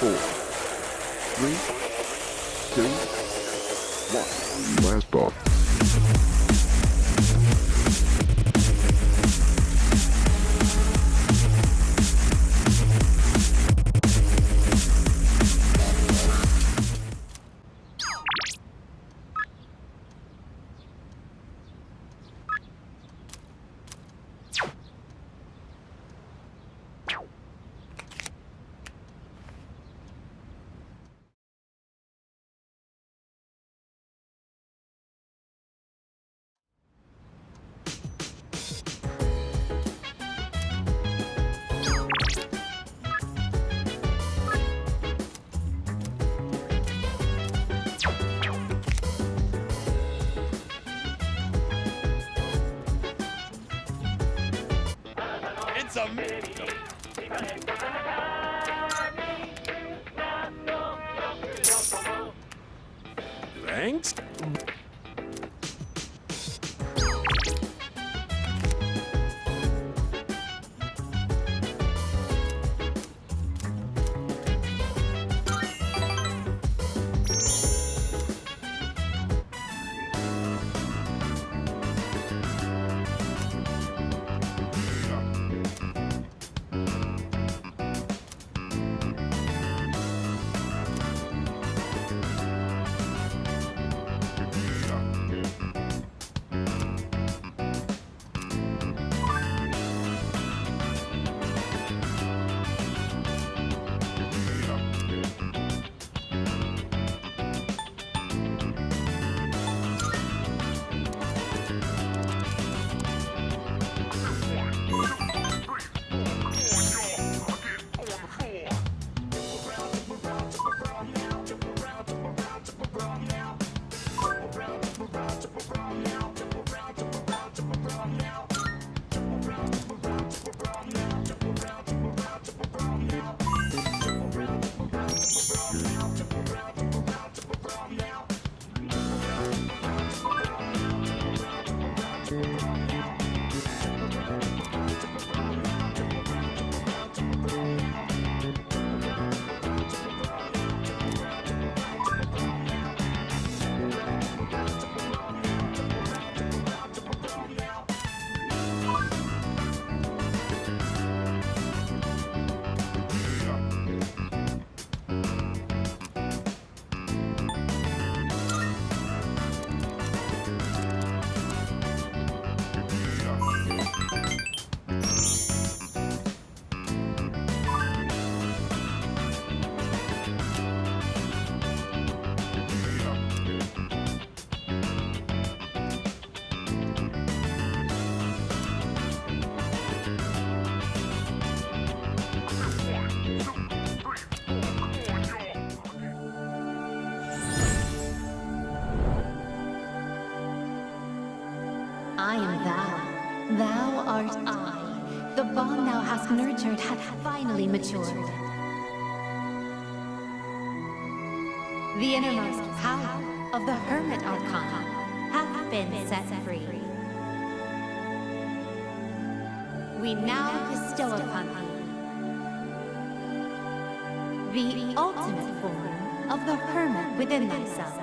4, 3, 2, 1. Where's Bob? It's a Thanks. I am thou. Thou art I. The bond thou hast nurtured hath finally matured. The innermost power of the Hermit Arcana hath been set free. We now bestow upon thee the ultimate form of the Hermit within thyself.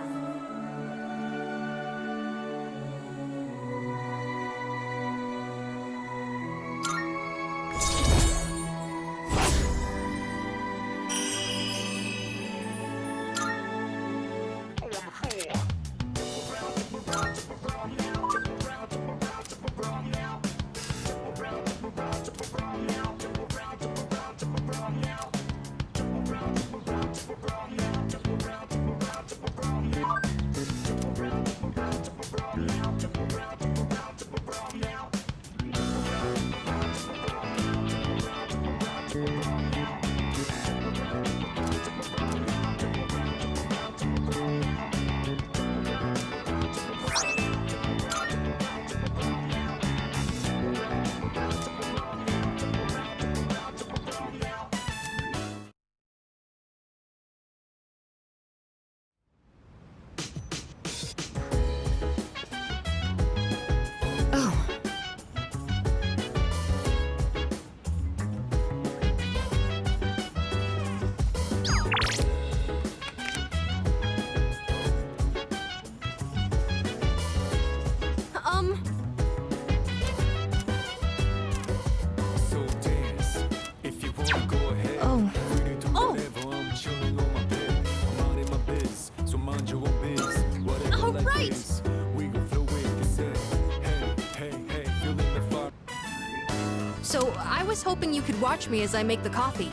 was hoping you could watch me as I make the coffee.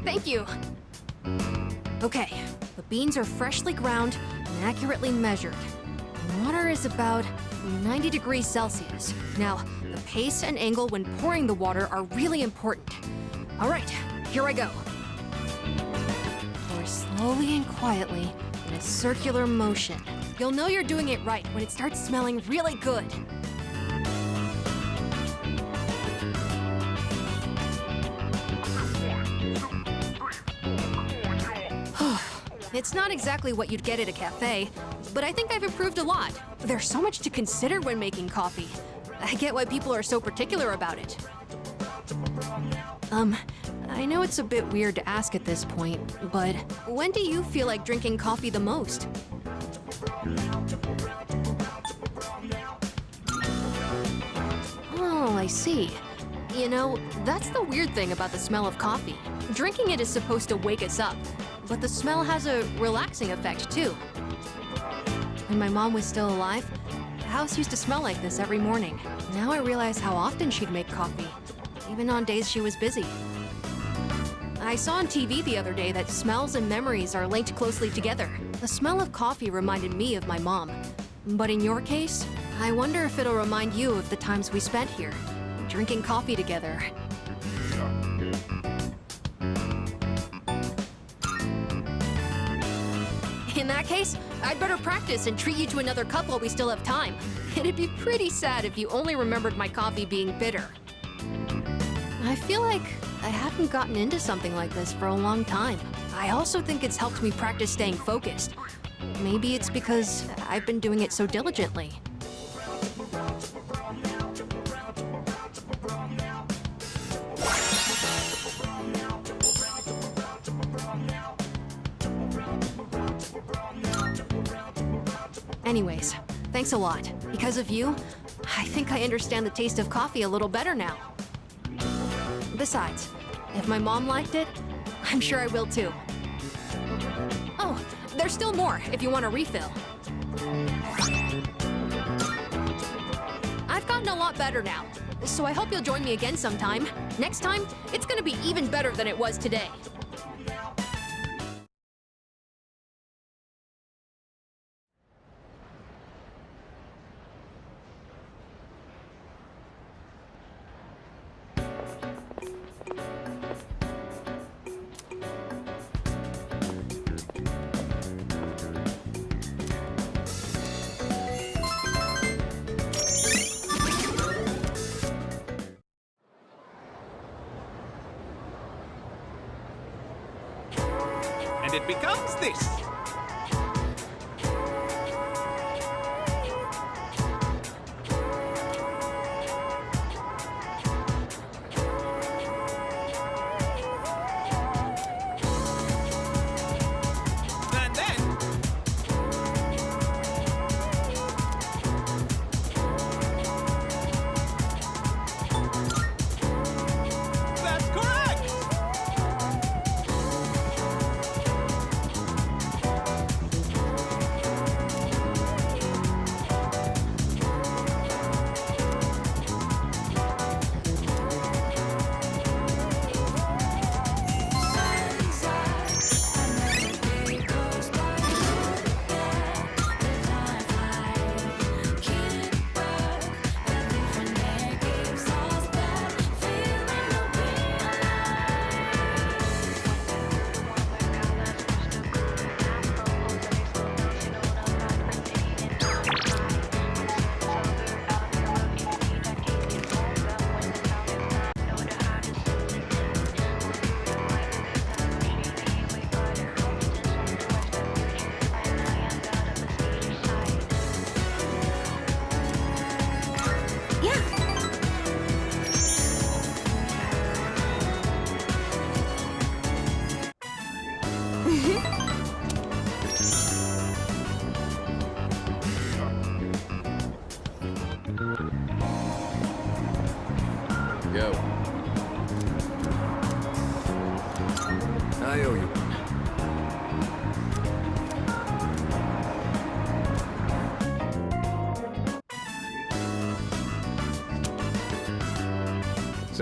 Thank you. Okay, the beans are freshly ground and accurately measured. The water is about 90 degrees Celsius. Now, the pace and angle when pouring the water are really important. All right, here I go. Pour slowly and quietly in a circular motion. You'll know you're doing it right when it starts smelling really good. It's not exactly what you'd get at a cafe, but I think I've improved a lot. There's so much to consider when making coffee. I get why people are so particular about it. I know it's a bit weird to ask at this point, but when do you feel like drinking coffee the most? Oh, I see. You know, that's the weird thing about the smell of coffee. Drinking it is supposed to wake us up, but the smell has a relaxing effect too. When my mom was still alive, the house used to smell like this every morning. Now I realize how often she'd make coffee, even on days she was busy. I saw on TV the other day that smells and memories are linked closely together. The smell of coffee reminded me of my mom. But in your case, I wonder if it'll remind you of the times we spent here, drinking coffee together. In that case, I'd better practice and treat you to another cup while we still have time. It'd be pretty sad if you only remembered my coffee being bitter. I feel like I haven't gotten into something like this for a long time. I also think it's helped me practice staying focused. Maybe it's because I've been doing it so diligently. Anyways, thanks a lot. Because of you, I think I understand the taste of coffee a little better now. Besides, if my mom liked it, I'm sure I will too. Oh, there's still more if you want a refill. I've gotten a lot better now, so I hope you'll join me again sometime. Next time, it's gonna be even better than it was today. And it becomes this. And then that's correct. Go. I owe you one.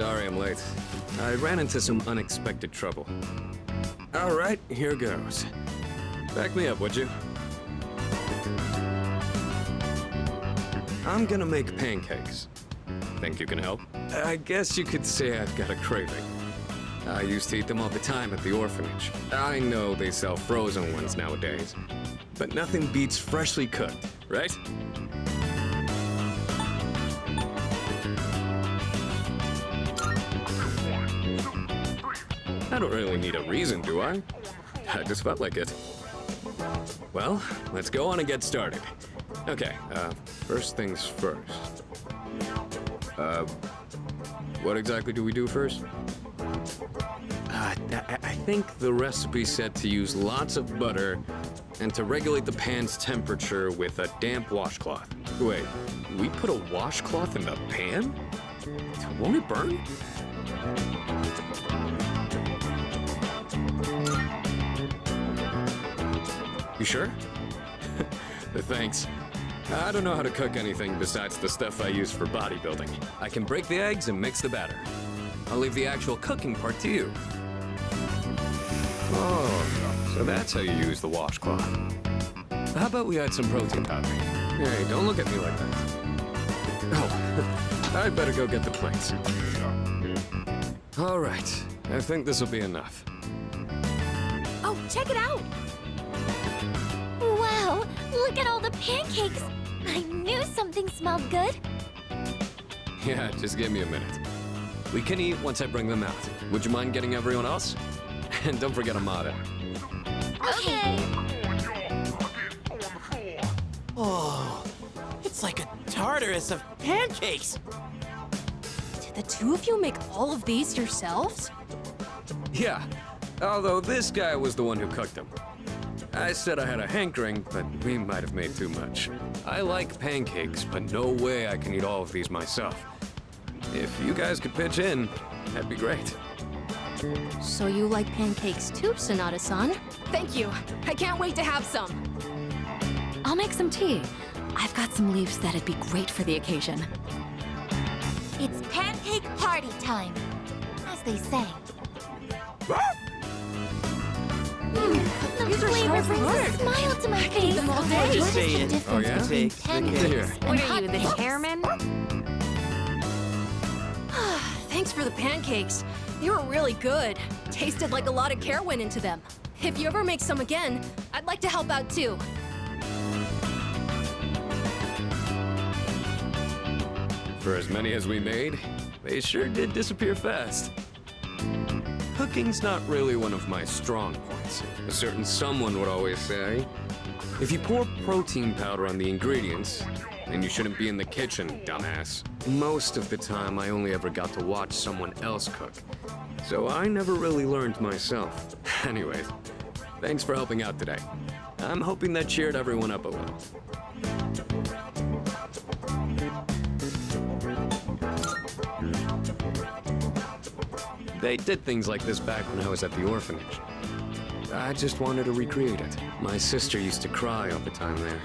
Sorry I'm late. I ran into some unexpected trouble. All right, here goes. Back me up, would you? I'm gonna make pancakes. Think you can help? I guess you could say I've got a craving. I used to eat them all the time at the orphanage. I know they sell frozen ones nowadays, but nothing beats freshly cooked, right? I don't really need a reason, do I? I just felt like it. Well, let's go on and get started. Okay, first things first. What exactly do we do first? I think the recipe said to use lots of butter and to regulate the pan's temperature with a damp washcloth. Wait, we put a washcloth in the pan? Won't it burn? You sure? Thanks. I don't know how to cook anything besides the stuff I use for bodybuilding. I can break the eggs and mix the batter. I'll leave the actual cooking part to you. Oh, so that's how you use the washcloth. How about we add some protein powder? Hey, don't look at me like that. Oh, I'd better go get the plates. All right, I think this will be enough. Oh, check it out! Wow, look at all the pancakes! I knew something smelled good. Yeah, just give me a minute. We can eat once I bring them out. Would you mind getting everyone else? And don't forget Amada. Okay. Oh, it's like a Tartarus of pancakes. Did the two of you make all of these yourselves? Yeah, although this guy was the one who cooked them. I said I had a hankering, but we might have made too much. I like pancakes, but no way I can eat all of these myself. If you guys could pitch in, that'd be great. So you like pancakes too, Sonata-san? Thank you. I can't wait to have some. I'll make some tea. I've got some leaves that'd be great for the occasion. It's pancake party time, as they say. The These are flavor so brings good. a smile to my face. them all day. What Just is say the it. difference Oh, yeah? between Take pancakes here. and What are hot you, the cakes? chairman? Thanks for the pancakes. They were really good. Tasted like a lot of care went into them. If you ever make some again, I'd like to help out too. For as many as we made, they sure did disappear fast. Cooking's not really one of my strong points. A certain someone would always say, if you pour protein powder on the ingredients, then you shouldn't be in the kitchen, dumbass. Most of the time, I only ever got to watch someone else cook. So I never really learned myself. Anyways, thanks for helping out today. I'm hoping that cheered everyone up a little. They did things like this back when I was at the orphanage. I just wanted to recreate it. My sister used to cry all the time there.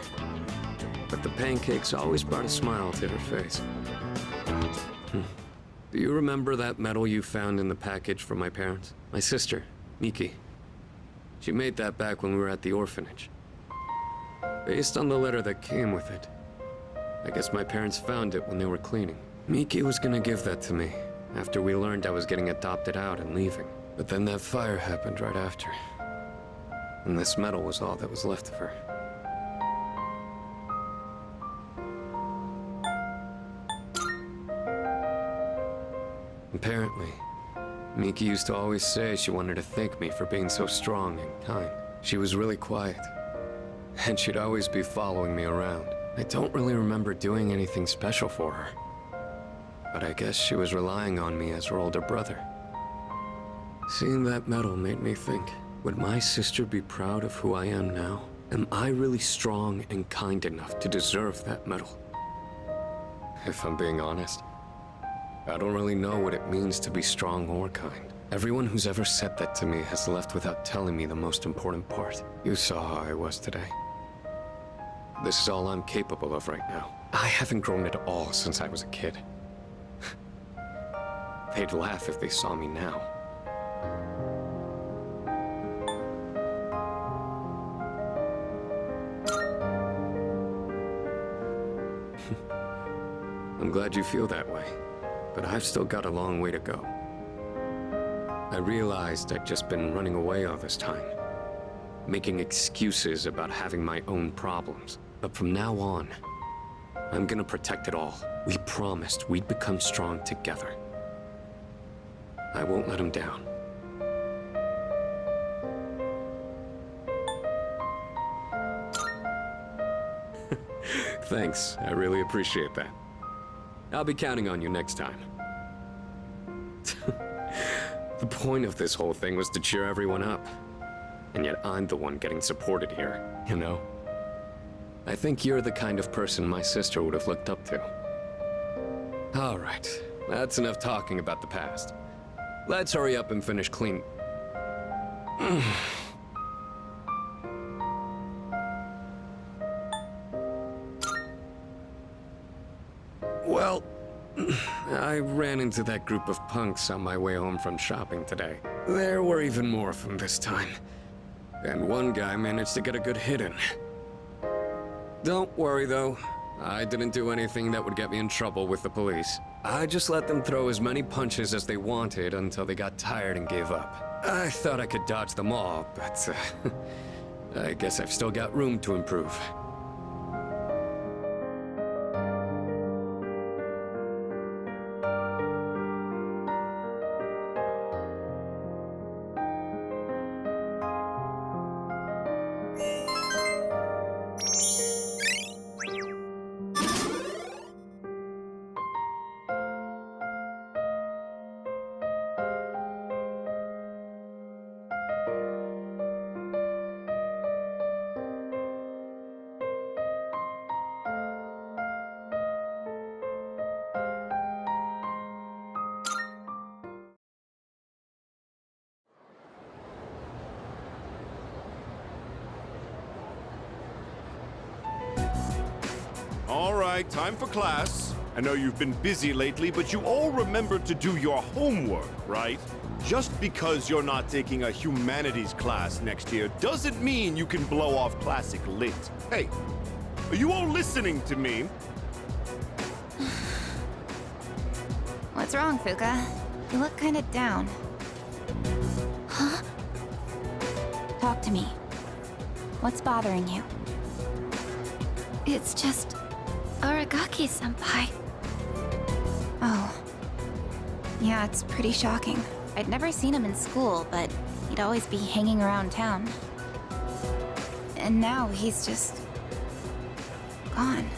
But the pancakes always brought a smile to her face. Do you remember that medal you found in the package from my parents? My sister, Miki. She made that back when we were at the orphanage. Based on the letter that came with it. I guess my parents found it when they were cleaning. Miki was gonna give that to me after we learned I was getting adopted out and leaving. But then that fire happened right after. And this medal was all that was left of her. Apparently, Miki used to always say she wanted to thank me for being so strong and kind. She was really quiet, and she'd always be following me around. I don't really remember doing anything special for her, but I guess she was relying on me as her older brother. Seeing that medal made me think, would my sister be proud of who I am now? Am I really strong and kind enough to deserve that medal? If I'm being honest, I don't really know what it means to be strong or kind. Everyone who's ever said that to me has left without telling me the most important part. You saw how I was today. This is all I'm capable of right now. I haven't grown at all since I was a kid. They'd laugh if they saw me now. I'm glad you feel that way, but I've still got a long way to go. I realized I'd just been running away all this time, making excuses about having my own problems. But from now on, I'm gonna protect it all. We promised we'd become strong together. I won't let him down. Thanks, I really appreciate that. I'll be counting on you next time. The point of this whole thing was to cheer everyone up. And yet I'm the one getting supported here, you know? I think you're the kind of person my sister would have looked up to. All right, that's enough talking about the past. Let's hurry up and finish clean. Well, I ran into that group of punks on my way home from shopping today. There were even more of them this time. And one guy managed to get a good hit in. Don't worry though, I didn't do anything that would get me in trouble with the police. I just let them throw as many punches as they wanted until they got tired and gave up. I thought I could dodge them all, but I guess I've still got room to improve. All right, time for class. I know you've been busy lately, but you all remembered to do your homework, right? Just because you're not taking a humanities class next year doesn't mean you can blow off classic lit. Hey, are you all listening to me? What's wrong, Fuka? You look kind of down. Huh? Talk to me. What's bothering you? It's just Aragaki-senpai. Oh. Yeah, it's pretty shocking. I'd never seen him in school, but he'd always be hanging around town. And now he's just gone.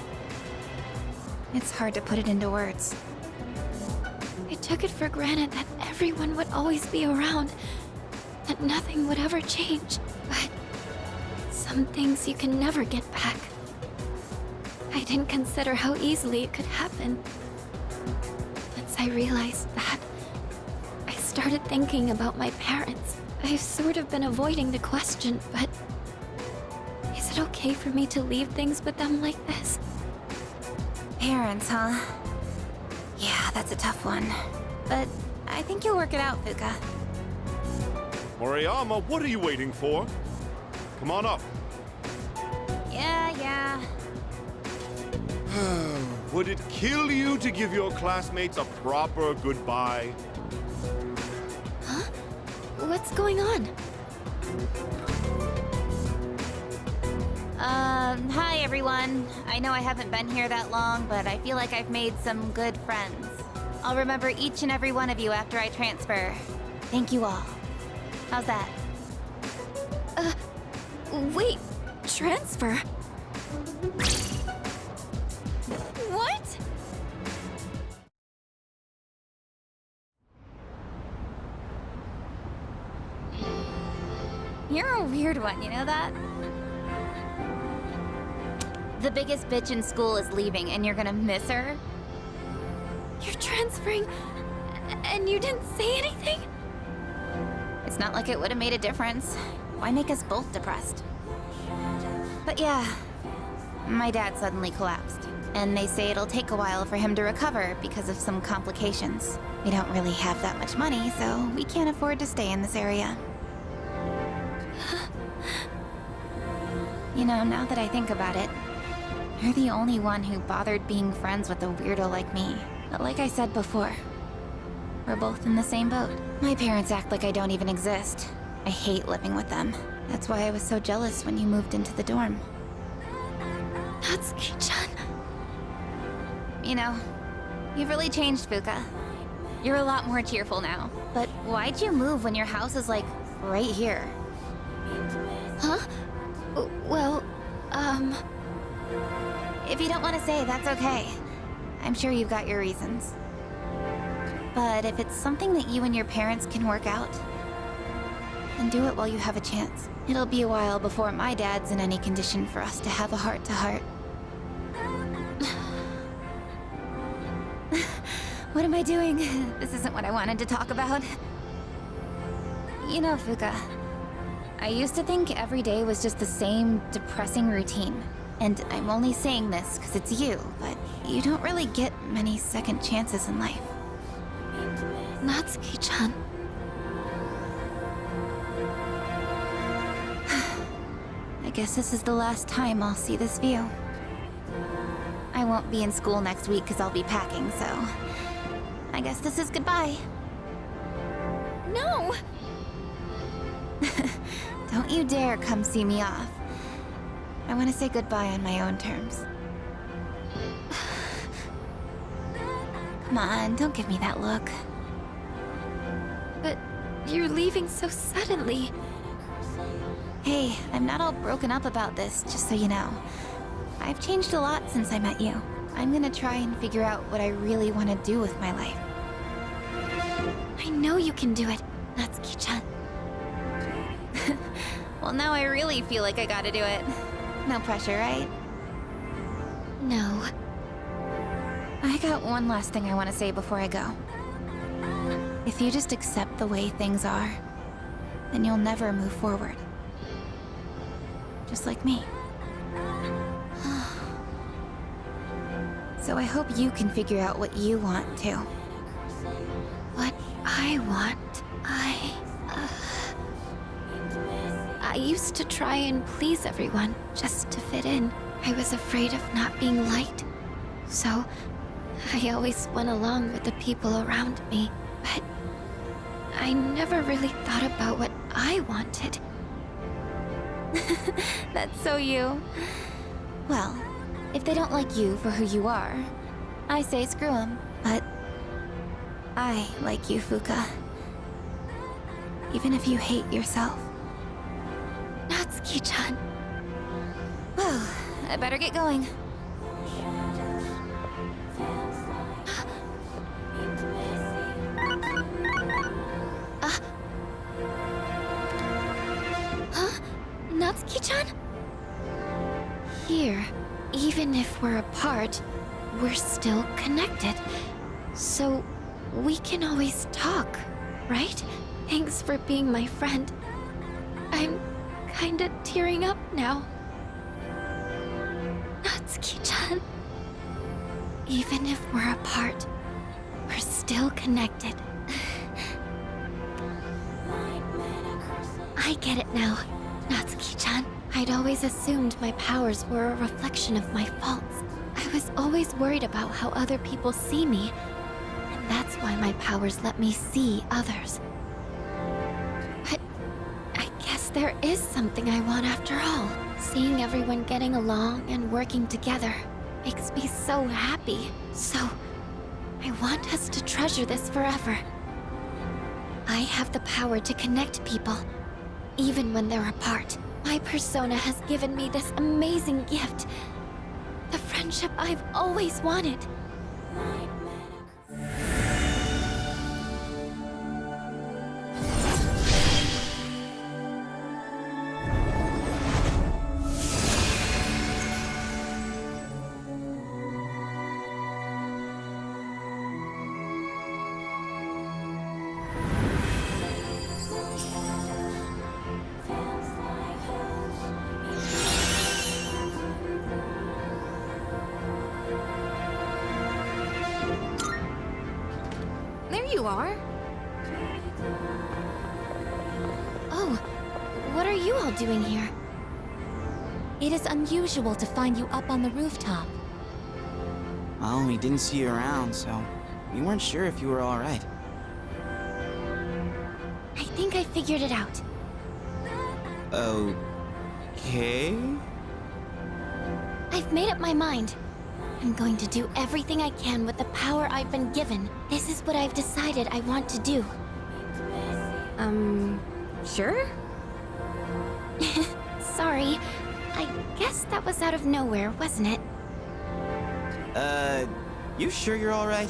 It's hard to put it into words. I took it for granted that everyone would always be around, that nothing would ever change. But some things you can never get back. I didn't consider how easily it could happen. Once I realized that, I started thinking about my parents. I've sort of been avoiding the question, but is it okay for me to leave things with them like this? Parents, huh? Yeah, that's a tough one. But I think you'll work it out, Fuka. Moriyama, what are you waiting for? Come on up. Yeah. Would it kill you to give your classmates a proper goodbye? Huh? What's going on? Hi everyone. I know I haven't been here that long, but I feel like I've made some good friends. I'll remember each and every one of you after I transfer. Thank you all. How's that? Wait, transfer? What? You're a weird one, you know that? The biggest bitch in school is leaving and you're gonna miss her? You're transferring, and you didn't say anything? It's not like it would have made a difference. Why make us both depressed? But yeah, my dad suddenly collapsed, and they say it'll take a while for him to recover because of some complications. We don't really have that much money, so we can't afford to stay in this area. You know, now that I think about it, you're the only one who bothered being friends with a weirdo like me. But like I said before, we're both in the same boat. My parents act like I don't even exist. I hate living with them. That's why I was so jealous when you moved into the dorm. Natsuki-chan. You know, you've really changed, Fuka. You're a lot more cheerful now. But why'd you move when your house is, like, right here? Huh? Well, If you don't want to say, that's okay. I'm sure you've got your reasons. But if it's something that you and your parents can work out, then do it while you have a chance. It'll be a while before my dad's in any condition for us to have a heart-to-heart. What am I doing? This isn't what I wanted to talk about. You know, Fuka, I used to think every day was just the same depressing routine. And I'm only saying this because it's you, but you don't really get many second chances in life. Natsuki-chan. I guess this is the last time I'll see this view. I won't be in school next week because I'll be packing, so... I guess this is goodbye. No! Don't you dare come see me off. I want to say goodbye on my own terms. Come on, don't give me that look. But you're leaving so suddenly. Hey, I'm not all broken up about this, just so you know. I've changed a lot since I met you. I'm gonna try and figure out what I really want to do with my life. I know you can do it, Natsuki-chan. Well, now I really feel like I gotta do it. No pressure, right? No. I got one last thing I want to say before I go. If you just accept the way things are, then you'll never move forward. Just like me. So I hope you can figure out what you want too. What I want, I used to try and please everyone just to fit in. I was afraid of not being liked. So, I always went along with the people around me. But I never really thought about what I wanted. That's so you. Well, if they don't like you for who you are, I say screw them. But I like you, Fuka. Even if you hate yourself. Natsuki-chan. Well, I better get going. Huh? Natsuki-chan? Here, even if we're apart, we're still connected. So, we can always talk, right? Thanks for being my friend. I'm kinda tearing up now. Natsuki-chan. Even if we're apart, we're still connected. I get it now, Natsuki-chan. I'd always assumed my powers were a reflection of my faults. I was always worried about how other people see me, and that's why my powers let me see others. But I guess there is something I want after all. Seeing everyone getting along and working together makes me so happy. So, I want us to treasure this forever. I have the power to connect people, even when they're apart. My persona has given me this amazing gift. The friendship I've always wanted. you are. Oh, what are you all doing here? It is unusual to find you up on the rooftop. Well, we didn't see you around, so we weren't sure if you were all right. I think I figured it out. Okay? I've made up my mind. I'm going to do everything I can with the power I've been given. This is what I've decided I want to do. Sure? Sorry. I guess that was out of nowhere, wasn't it? You sure you're all right?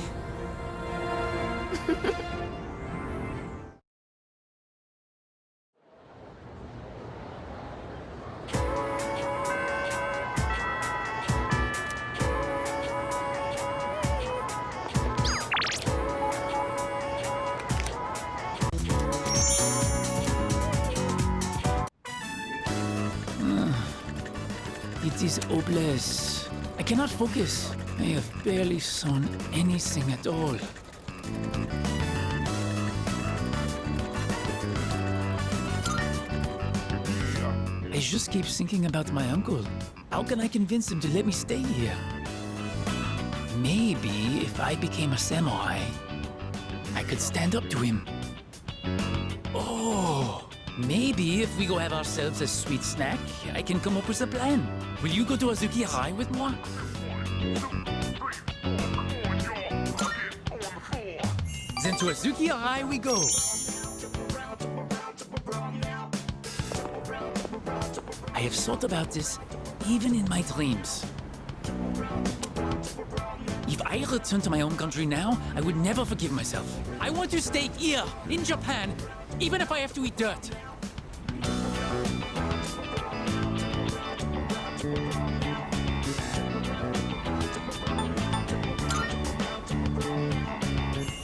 It is hopeless. I cannot focus. I have barely sewn anything at all. I just keep thinking about my uncle. How can I convince him to let me stay here? Maybe if I became a samurai, I could stand up to him. Oh, maybe if we go have ourselves a sweet snack, I can come up with a plan. Will you go to Azuki High with moi? Then to Azuki High we go. I have thought about this even in my dreams. If I return to my home country now, I would never forgive myself. I want to stay here, in Japan, even if I have to eat dirt.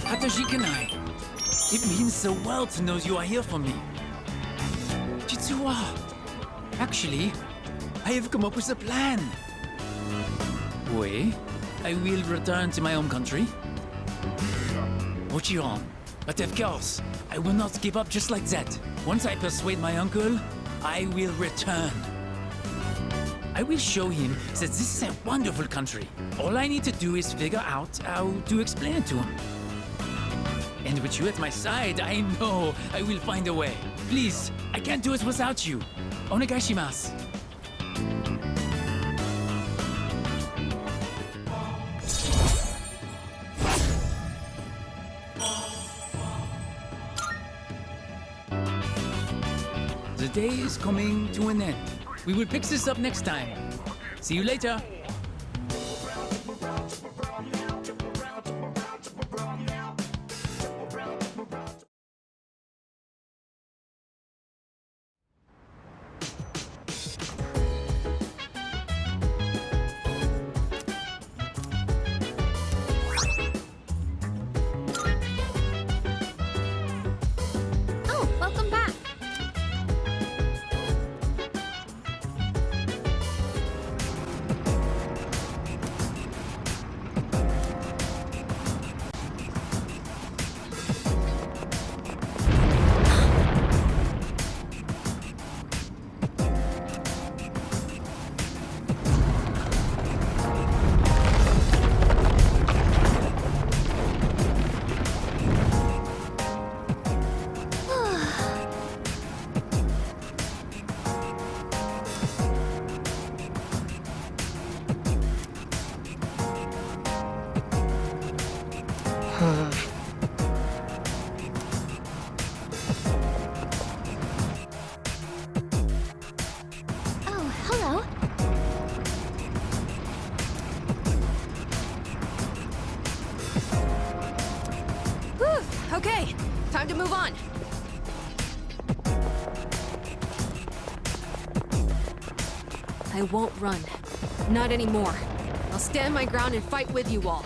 Hatajikanai. It means the world to know you are here for me. Chitsuwa. Actually, I have come up with a plan. Wait, I will return to my home country. Ochiron. But of course, I will not give up just like that. Once I persuade my uncle, I will return. I will show him that this is a wonderful country. All I need to do is figure out how to explain it to him. And with you at my side, I know I will find a way. Please, I can't do it without you. Onegaishimasu. The day is coming to an end. We will pick this up next time. See you later. Oh, welcome back. Oh, hello. Whew, okay, time to move on. I won't run. Not anymore. I'll stand my ground and fight with you all.